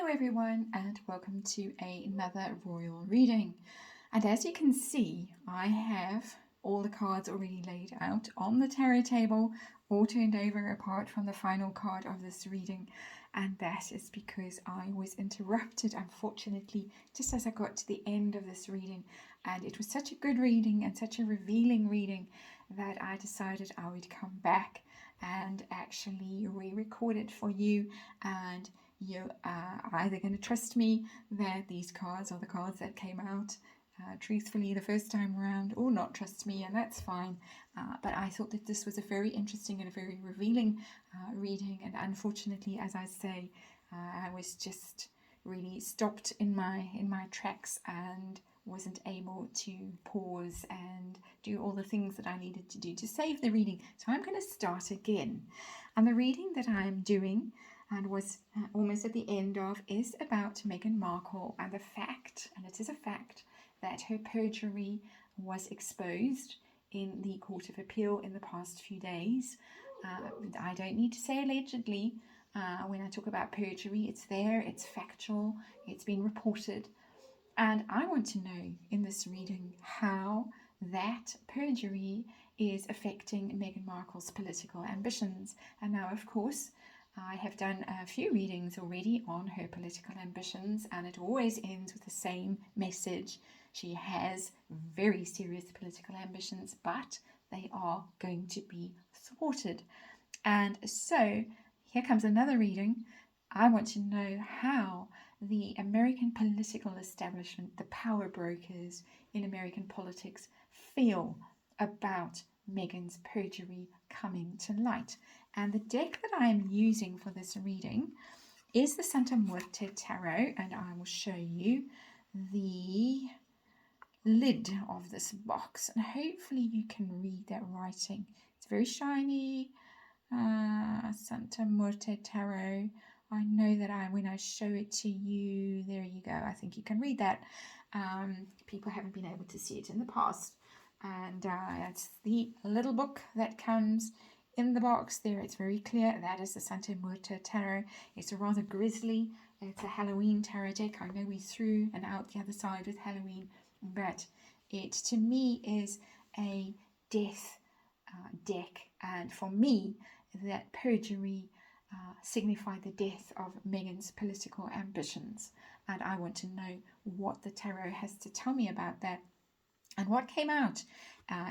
Hello everyone and welcome to another royal reading. And as you can see, I have all the cards already laid out on the tarot table, all turned over apart from the final card of this reading. And that is because I was interrupted, unfortunately, just as I got to the end of this reading. And it was such a good reading and such a revealing reading that I decided I would come back and actually re-record it for you, and you are either going to trust me that these cards are the cards that came out truthfully the first time around, or not trust me, and that's fine. But I thought that this was a very interesting and a very revealing reading, and unfortunately, as I say, I was just really stopped in my tracks and wasn't able to pause and do all the things that I needed to do to save the reading. So I'm going to start again. And the reading that I'm doing and was almost at the end of is about Meghan Markle and the fact, and it is a fact, that her perjury was exposed in the Court of Appeal in the past few days. I don't need to say allegedly. When I talk about perjury, it's there, it's factual, it's been reported. And I want to know in this reading how that perjury is affecting Meghan Markle's political ambitions. And now, of course, I have done a few readings already on her political ambitions, and it always ends with the same message. She has very serious political ambitions, but they are going to be thwarted. And so here comes another reading. I want to know how the American political establishment, the power brokers in American politics, feel about Meghan's perjury coming to light. And the deck that I am using for this reading is the Santa Muerte Tarot, and I will show you the lid of this box, and hopefully you can read that writing. It's very shiny. Santa Muerte Tarot. I know that when I show it to you, there you go. I think you can read that. People haven't been able to see it in the past. And it's the little book that comes in the box there. It's very clear. That is the Santa Muerte Tarot. It's a rather grisly. It's a Halloween tarot deck. I know we threw and out the other side with Halloween, but it to me is a death deck. And for me, that perjury signified the death of Meghan's political ambitions, and I want to know what the tarot has to tell me about that. And what came out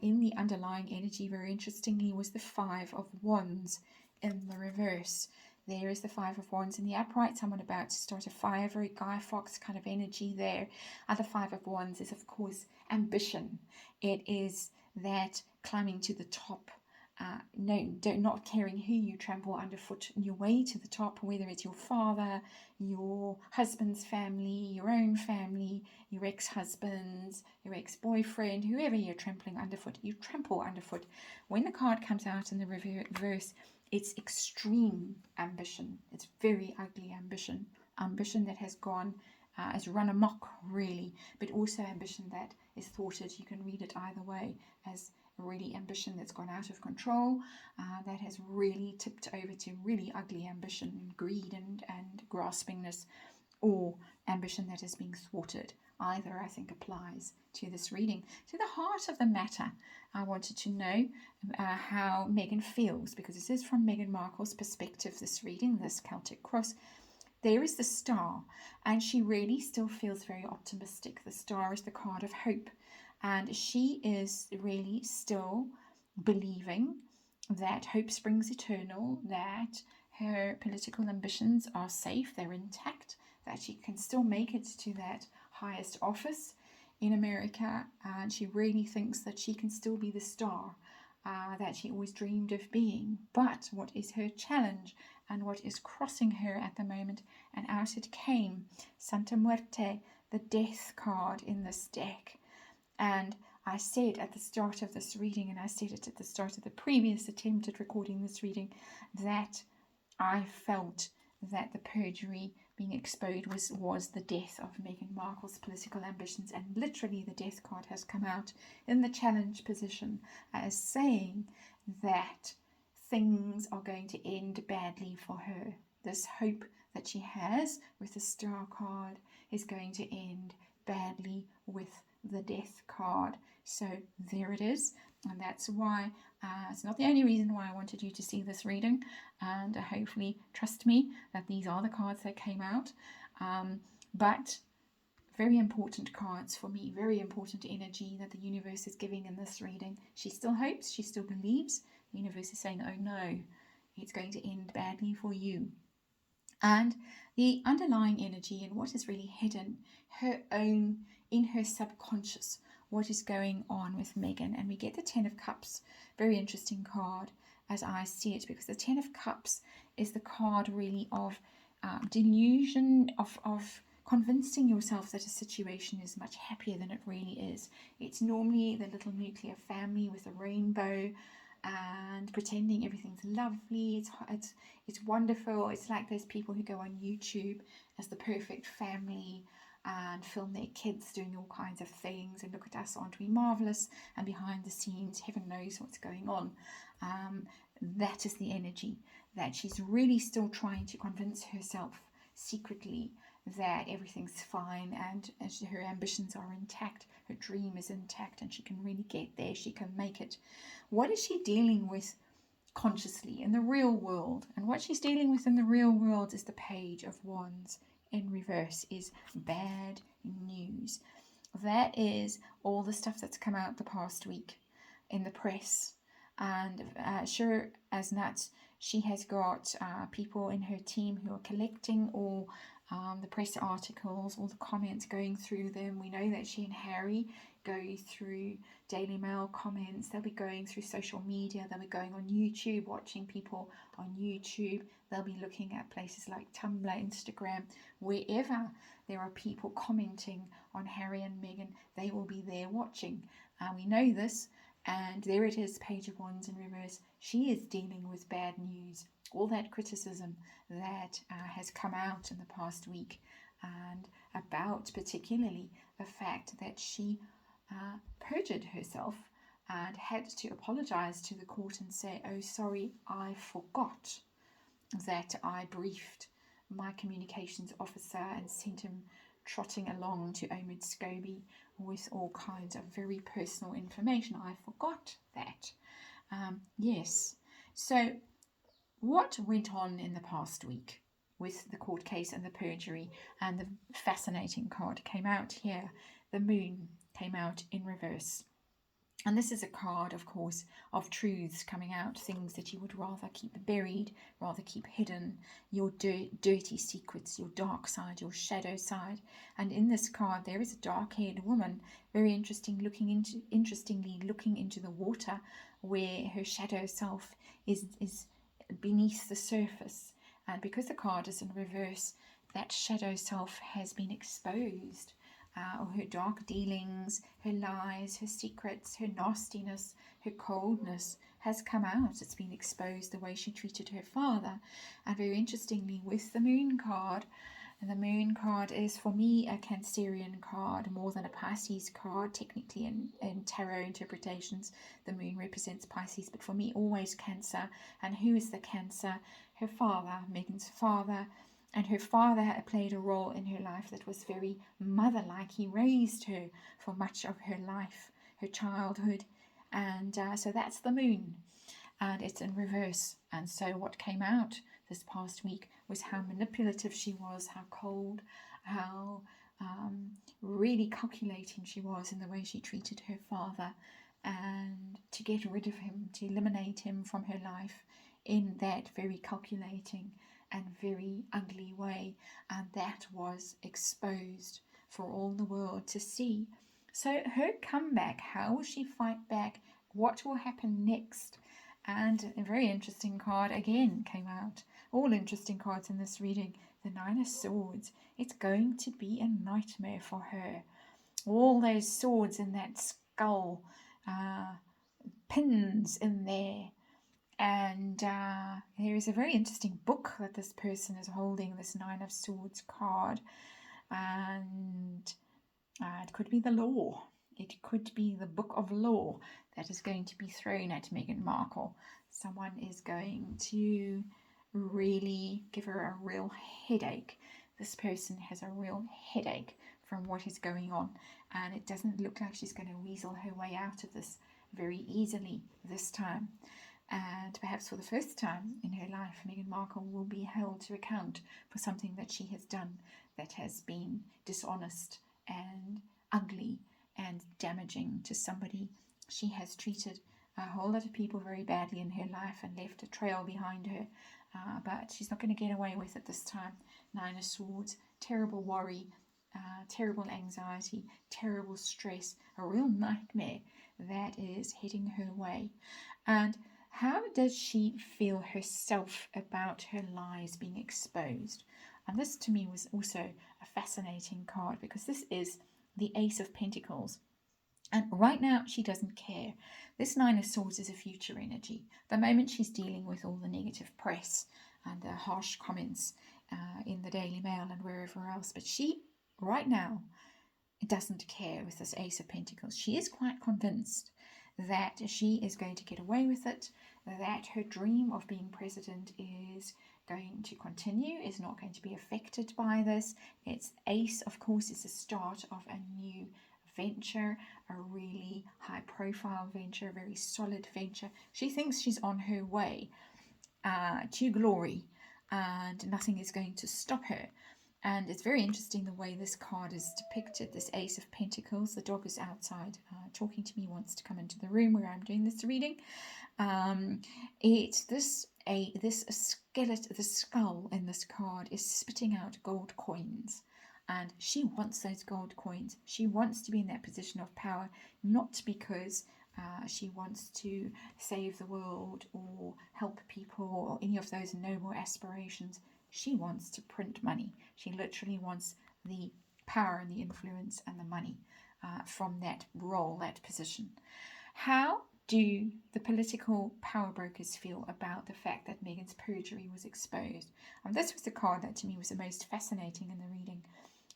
in the underlying energy, very interestingly, was the Five of Wands in the reverse. There is the Five of Wands in the upright. Someone about to start a fire, very Guy Fawkes kind of energy there. And the Five of Wands is, of course, ambition. It is that climbing to the top. Not caring who you trample underfoot on your way to the top, whether it's your father, your husband's family, your own family, your ex-husband's, your ex-boyfriend, whoever you're trampling underfoot, you trample underfoot. When the card comes out in the reverse, it's extreme ambition. It's very ugly ambition. Ambition that has run amok, really, but also ambition that is thwarted. You can read it either way, as really ambition that's gone out of control, that has really tipped over to really ugly ambition and greed and graspingness, or ambition that is being thwarted. Either, I think, applies to this reading. To the heart of the matter, I wanted to know how Meghan feels, because this is from Meghan Markle's perspective, this reading, this Celtic cross. There is the star, and she really still feels very optimistic. The star is the card of hope. And she is really still believing that hope springs eternal, that her political ambitions are safe, they're intact, that she can still make it to that highest office in America. And she really thinks that she can still be the star that she always dreamed of being. But what is her challenge and what is crossing her at the moment? And out it came, Santa Muerte, the death card in this deck. And I said at the start of this reading, and I said it at the start of the previous attempt at recording this reading, that I felt that the perjury being exposed was the death of Meghan Markle's political ambitions. And literally the death card has come out in the challenge position as saying that things are going to end badly for her. this hope that she has with the Star card is going to end badly with the Death card. So there it is, and that's why it's not the only reason why I wanted you to see this reading, and hopefully trust me that these are the cards that came out, but very important cards for me, very important energy that the universe is giving in this reading. She still hopes, she still believes. The universe is saying, oh no, it's going to end badly for you. And the underlying energy and what is really hidden, her own, in her subconscious, what is going on with Meghan. And we get the Ten of Cups, very interesting card as I see it, because the Ten of Cups is the card really of delusion, of convincing yourself that a situation is much happier than it really is. It's normally the little nuclear family with a rainbow and pretending everything's lovely. It's wonderful. It's like those people who go on YouTube as the perfect family and film their kids doing all kinds of things, and look at us, aren't we marvelous? And behind the scenes, heaven knows what's going on. That is the energy that she's really still trying to convince herself secretly that everything's fine, and her ambitions are intact, her dream is intact, and she can really get there, she can make it. What is she dealing with consciously in the real world? And what she's dealing with in the real world is the Page of Wands in reverse, is bad news. That is all the stuff that's come out the past week in the press. And sure as nuts, she has got people in her team who are collecting all the press articles, all the comments, going through them. We know that she and Harry go through Daily Mail comments. They'll be going through social media. They'll be going on YouTube, watching people on YouTube. They'll be looking at places like Tumblr, Instagram, wherever there are people commenting on Harry and Meghan, they will be there watching. We know this. And there it is, Page of Wands in reverse. She is dealing with bad news. All that criticism that has come out in the past week, and about particularly the fact that she perjured herself and had to apologize to the court and say, oh, sorry, I forgot that I briefed my communications officer and sent him trotting along to Omid Scobie with all kinds of very personal information. I forgot that. Yes. So what went on in the past week with the court case and the perjury? And the fascinating card came out here. The Moon came out in reverse. And this is a card, of course, of truths coming out, things that you would rather keep buried, rather keep hidden, your dirty secrets, your dark side, your shadow side. And in this card, there is a dark-haired woman, very interestingly looking into the water, where her shadow self is beneath the surface. And because the card is in reverse, that shadow self has been exposed. Or her dark dealings, her lies, her secrets, her nastiness, her coldness has come out. It's been exposed, the way she treated her father. And very interestingly, with the Moon card, and the Moon card is for me a Cancerian card more than a Pisces card. Technically in tarot interpretations, the Moon represents Pisces, but for me always Cancer. And who is the Cancer? Her father, Meghan's father. And her father played a role in her life that was very mother-like. He raised her for much of her life, her childhood. And so that's the Moon. And it's in reverse. And so what came out this past week was how manipulative she was, how cold, how really calculating she was in the way she treated her father. And to get rid of him, to eliminate him from her life in that very calculating and very ugly way, and that was exposed for all the world to see. So her comeback, how will she fight back? What will happen next? And a very interesting card again came out. All interesting cards in this reading. The Nine of Swords. It's going to be a nightmare for her. All those swords in that skull, pins in there. And there is a very interesting book that this person is holding, this Nine of Swords card. And it could be the law. It could be the book of law that is going to be thrown at Meghan Markle. Someone is going to really give her a real headache. This person has a real headache from what is going on, and it doesn't look like she's going to weasel her way out of this very easily this time. And perhaps for the first time in her life, Meghan Markle will be held to account for something that she has done that has been dishonest and ugly and damaging to somebody. She has treated a whole lot of people very badly in her life and left a trail behind her, but she's not going to get away with it this time. Nine of Swords, terrible worry, terrible anxiety, terrible stress, a real nightmare that is heading her way. And how does she feel herself about her lies being exposed? And this to me was also a fascinating card, because this is the Ace of Pentacles. And right now, she doesn't care. This Nine of Swords is a future energy. The moment she's dealing with all the negative press and the harsh comments in the Daily Mail and wherever else. But she, right now, doesn't care with this Ace of Pentacles. She is quite convinced that she is going to get away with it, that her dream of being president is going to continue, is not going to be affected by this. It's Ace, of course, is the start of a new venture, a really high profile venture, a very solid venture. She thinks she's on her way to glory, and nothing is going to stop her. And it's very interesting the way this card is depicted, this Ace of Pentacles. The dog is outside talking to me, wants to come into the room where I'm doing this reading. This skeleton, the skull in this card is spitting out gold coins. And she wants those gold coins. She wants to be in that position of power, not because she wants to save the world or help people or any of those noble aspirations. She wants to print money. She literally wants the power and the influence and the money from that role, that position. How do the political power brokers feel about the fact that Meghan's perjury was exposed? And this was the card that to me was the most fascinating in the reading,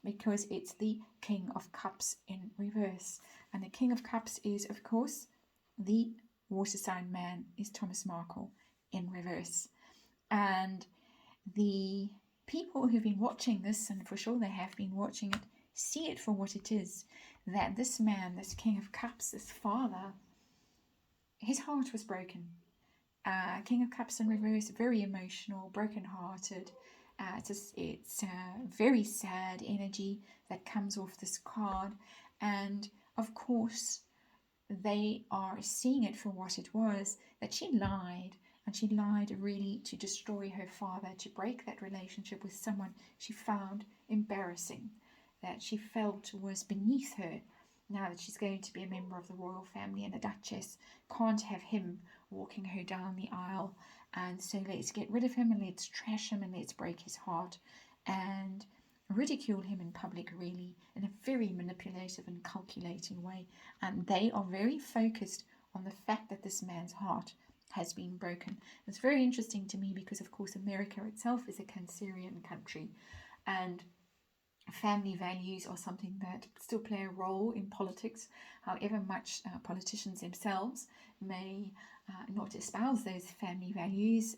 because it's the King of Cups in reverse. And the King of Cups is, of course, the water sign man, is Thomas Markle in reverse. And the people who've been watching this, and for sure they have been watching it, see it for what it is, that this man, this King of Cups, this father, his heart was broken. King of Cups in reverse, very emotional, broken-hearted. It's a very sad energy that comes off this card. And of course, they are seeing it for what it was, that she lied. And she lied really to destroy her father, to break that relationship with someone she found embarrassing, that she felt was beneath her. Now that she's going to be a member of the royal family and a duchess, can't have him walking her down the aisle. And so let's get rid of him and let's trash him and let's break his heart and ridicule him in public, really, in a very manipulative and calculating way. And they are very focused on the fact that this man's heart has been broken. It's very interesting to me because, of course, America itself is a Cancerian country, and family values are something that still play a role in politics, however much politicians themselves may not espouse those family values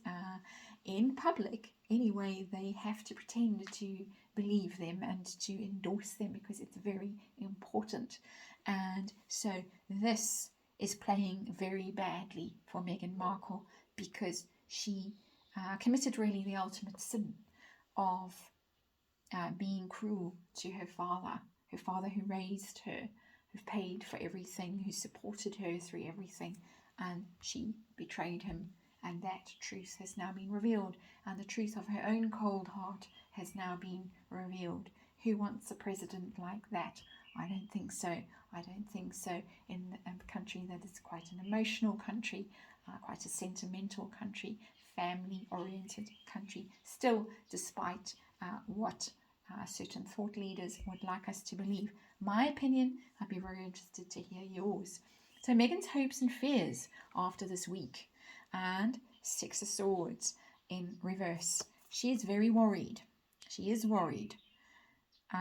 in public. Anyway, they have to pretend to believe them and to endorse them because it's very important. And so this is playing very badly for Meghan Markle, because she committed really the ultimate sin of being cruel to her father who raised her, who paid for everything, who supported her through everything, and she betrayed him. And that truth has now been revealed, and the truth of her own cold heart has now been revealed. Who wants a president like that? I don't think so. I don't think so. In a country that is quite an emotional country, quite a sentimental country, family-oriented country, still, despite what certain thought leaders would like us to believe. My opinion, I'd be very interested to hear yours. So Meghan's hopes and fears after this week, and Six of Swords in reverse. She is very worried. She is worried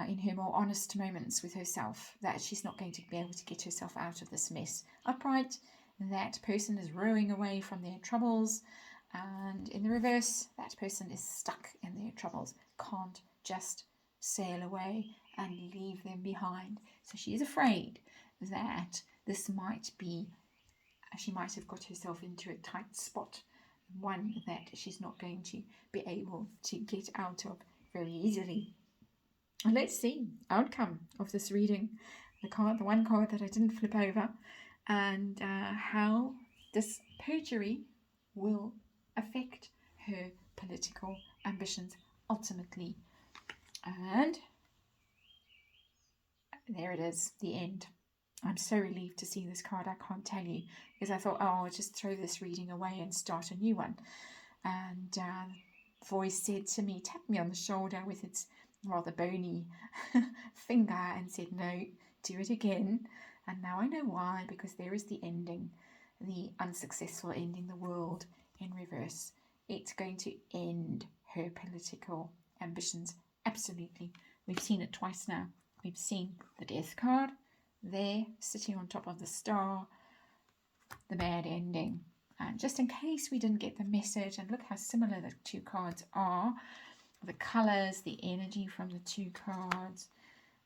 in her more honest moments with herself that she's not going to be able to get herself out of this mess. Upright, that person is rowing away from their troubles, And in the reverse, that person is stuck in their troubles, can't just sail away and leave them behind. So she is afraid that this might be, she might have got herself into a tight spot, one that she's not going to be able to get out of very easily. And let's see outcome of this reading, the one card that I didn't flip over, and how this perjury will affect her political ambitions ultimately. And there it is, the end. I'm so relieved to see this card, I can't tell you, because I thought, oh, I'll just throw this reading away and start a new one. And voice said to me, tapped me on the shoulder with its rather bony finger and said, no, do it again. And now I know why, because there is the ending, the unsuccessful ending, the world in reverse. It's going to end her political ambitions, absolutely. We've seen it twice now. We've seen the death card there, sitting on top of the star, the bad ending. And just in case we didn't get the message, and look how similar the two cards are, the colours, the energy from the two cards,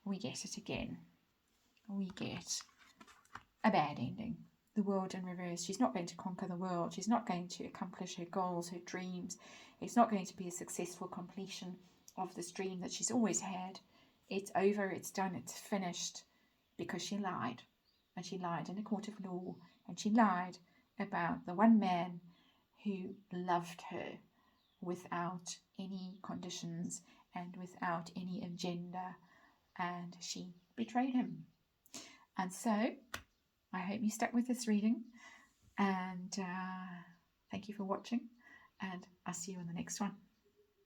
we get it again. We get a bad ending. The world in reverse. She's not going to conquer the world. She's not going to accomplish her goals, her dreams. It's not going to be a successful completion of this dream that she's always had. It's over, it's done, it's finished, because she lied. And she lied in a court of law. And she lied about the one man who loved her without any conditions and without any agenda, and she betrayed him. And so I hope you stuck with this reading, and thank you for watching, and I'll see you in the next one.